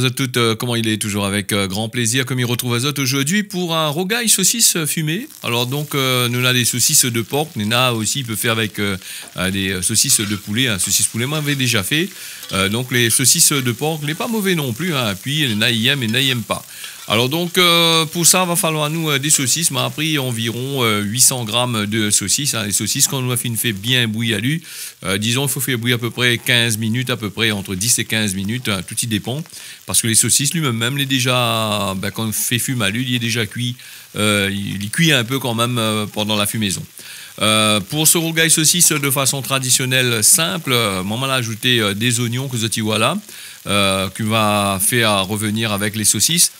à toutes, comment il est toujours avec grand plaisir comme il retrouve Azot aujourd'hui pour un rogaille saucisse fumée. Alors donc nous avons des saucisses de porc, nous avons aussi il peut faire avec des saucisses de poulet, un saucisse poulet moi j'avais déjà fait. Donc les saucisses de porc n'est pas mauvais non plus, hein. Puis il y en a qui aiment et il y en a qui n'aiment pas. Alors donc pour ça il va falloir nous des saucisses, m'a pris environ 800 grammes de saucisses, hein. Les saucisses quand on a fait bien bouillir à lui, disons il faut faire bouillir à peu près 15 minutes, à peu près entre 10 et 15 minutes, hein, tout y dépend, parce que les saucisses lui-même les déjà, quand on fait fumer à lui, il est déjà cuit, il cuit un peu quand même pendant la fumaison. Pour ce rogaille saucisse de façon traditionnelle simple, maman a ajouté des oignons que vous voyez là, qu'on va faire revenir avec les saucisses.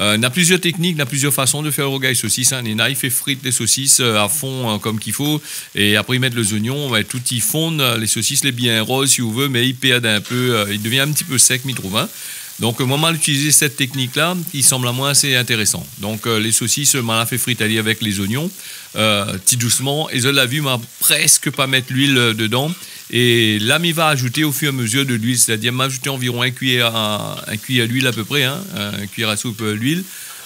Il y a plusieurs techniques, il y a plusieurs façons de faire le rogaille saucisse. Hein. Il fait frire les saucisses à fond comme qu'il faut. Et après, ils mettent les oignons, tout y fondent. Les saucisses, les bien roses si vous voulez, mais ils perdent un peu. Il devient un petit peu sec, m'y trouve. Hein. Donc, moment d'utiliser cette technique-là, il semble à moi assez intéressant. Donc, les saucisses, m'a fait friter avec les oignons, petit doucement. Et je l'ai vu, m'a presque pas mettre l'huile dedans. Et là, il va ajouter au fur et à mesure de l'huile, c'est-à-dire m'ajouter environ un cuillère d'huile à peu près, hein, un cuillère à soupe d'huile.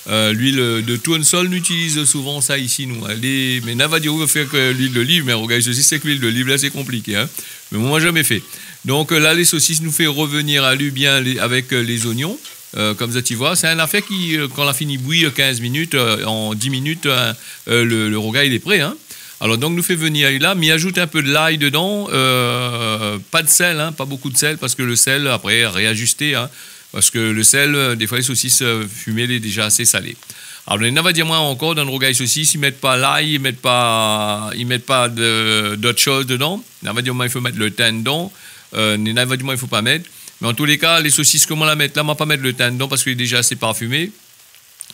L'huile de tournesol, on utilise souvent ça ici, nous. Mais on va dire, on va faire que l'huile d'olive, mais regarde, ceci, c'est que l'huile d'olive, là, c'est compliqué. Hein. Mais moi, jamais fait. Donc là, les saucisses nous fait revenir à lui bien avec les oignons. Comme ça, tu vois, c'est un affaire qui, quand on a fini bouillir 15 minutes, en 10 minutes, le rogaille, il est prêt. Hein. Alors donc nous fait venir là, mais ajoute un peu de l'ail dedans, pas de sel, hein, pas beaucoup de sel, parce que le sel, après, réajuster, hein, parce que le sel, des fois les saucisses fumées, il est déjà assez salé. Alors on va dire moi encore, dans le rogaille saucisse, ils mettent pas l'ail, ils mettent pas d'autres choses dedans. On va dire moi, il faut mettre le thym dedans, on va dire moi, il faut pas mettre. Mais en tous les cas, les saucisses, comment la mettre là, on va pas mettre le thym dedans, parce qu'il est déjà assez parfumé.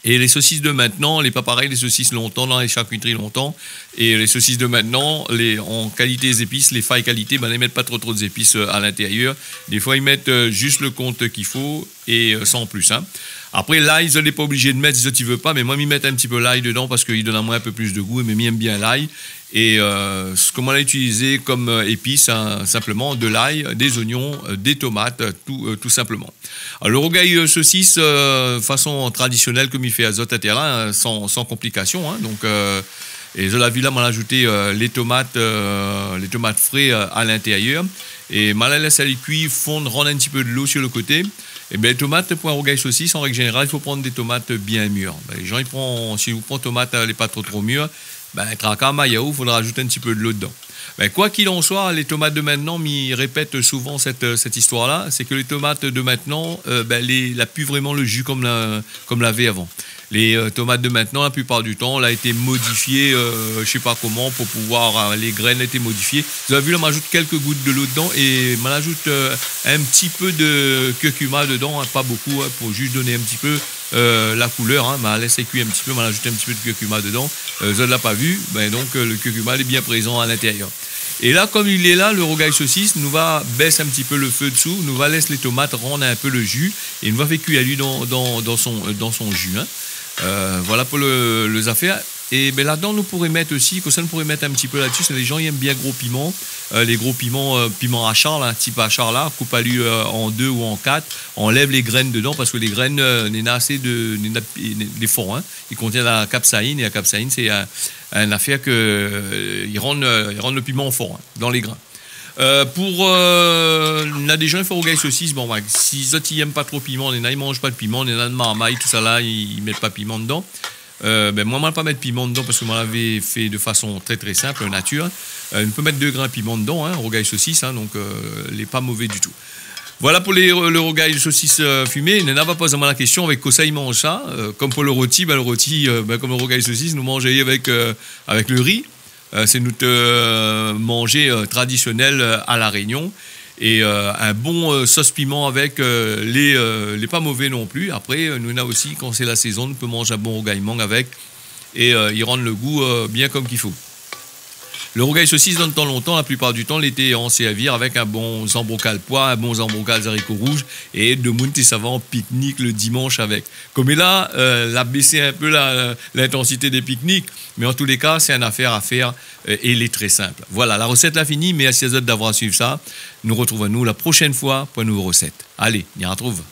Et les saucisses de maintenant, les pas pareil, les saucisses longtemps, dans les charcuteries longtemps. Et les saucisses de maintenant, en qualité des épices, les failles qualité, ils mettent pas trop d'épices à l'intérieur. Des fois, ils mettent juste le compte qu'il faut et sans plus. Hein. Après, l'ail, je ne l'ai pas obligé de mettre si tu veux pas, mais moi, ils mettent un petit peu l'ail dedans parce qu'il donne à moi un peu plus de goût, mais ils aiment bien l'ail. Et ce qu'on a utilisé comme épices, hein, simplement de l'ail, des oignons, des tomates, tout simplement. Alors, le rogaille saucisse, façon traditionnelle comme il fait Azot à terrain, sans complications. Hein, donc, et je l'ai vu là, on a ajouté les tomates frais à l'intérieur. Et on la laisse aller cuire, fondre, rendre un petit peu de l'eau sur le côté. Et bien, les tomates pour un rogaille saucisse, en règle générale, il faut prendre des tomates bien mûres. Ben, les gens, si vous prenez tomates, elle n'est pas trop mûre, tracas, maïaou, il faudra rajouter un petit peu de l'eau dedans. Ben, quoi qu'il en soit, les tomates de maintenant, m'y répètent souvent cette histoire-là, c'est que les tomates de maintenant, la puent vraiment le jus comme l'avait avant. Les tomates de maintenant, la plupart du temps, elle a été modifiée, je ne sais pas comment, pour pouvoir, les graines étaient modifiées. Vous avez vu, là, m'ajoute quelques gouttes de l'eau dedans et m'ajoute un petit peu de curcuma dedans, hein, pas beaucoup, hein, pour juste donner un petit peu la couleur. Hein, m'a laissé cuire un petit peu, m'a ajouté un petit peu de curcuma dedans. Je ne l'ai pas vu, donc le curcuma est bien présent à l'intérieur. Et là, comme il est là, le rogaille saucisse, nous va baisser un petit peu le feu dessous, nous va laisser les tomates rendre un peu le jus et nous va faire cuire à lui dans son jus. Hein. Voilà pour les affaires. Et là-dedans, nous pourrions mettre aussi, que ça nous pourrait mettre un petit peu là-dessus, c'est les gens ils aiment bien gros piments, les gros piments à char, là, type à char là, coupe à lui en 2 ou en 4, on enlève les graines dedans parce que les graines, il y en a assez des forts, hein. Ils contiennent la capsaïne et la capsaïne c'est une affaire que ils rendent le piment fort, hein, dans les grains. On a des gens qui font rogaille saucisse, si ils n'aiment pas trop piment, ils ne mangent pas de piment, ils ont de marmaille, tout ça là, ils mettent pas piment dedans. Moi, je ne vais pas mettre piment dedans parce que moi, je l'avais fait de façon très très simple, nature. On peut mettre 2 grains de piment dedans, hein, rogaille saucisse, hein, donc il n'est pas mauvais du tout. Voilà pour le rogaille saucisse fumé. Il n'a pas posé la question avec quoi ça il mange ça. Comme pour le rôti, le rôti, comme le rogaille saucisse, nous mangeons avec le riz. C'est notre manger traditionnel à La Réunion. Et un bon sauce piment avec les pas mauvais non plus. Après, nous avons aussi, quand c'est la saison, on peut manger un bon rogaille mangue avec et ils rendent le goût bien comme qu'il faut. Le rogaille saucisse donne tant longtemps, la plupart du temps, l'été en servir avec un bon zambrocal pois, un bon zambrocal haricots rouges et de monde qui savent en pique-nique le dimanche avec. Comme là, l'a baissé un peu l'intensité des pique-niques, mais en tous les cas, c'est une affaire à faire et elle est très simple. Voilà, la recette l'a finie, merci à vous d'avoir suivi ça. Nous retrouvons-nous la prochaine fois pour une nouvelle recette. Allez, on y retrouve.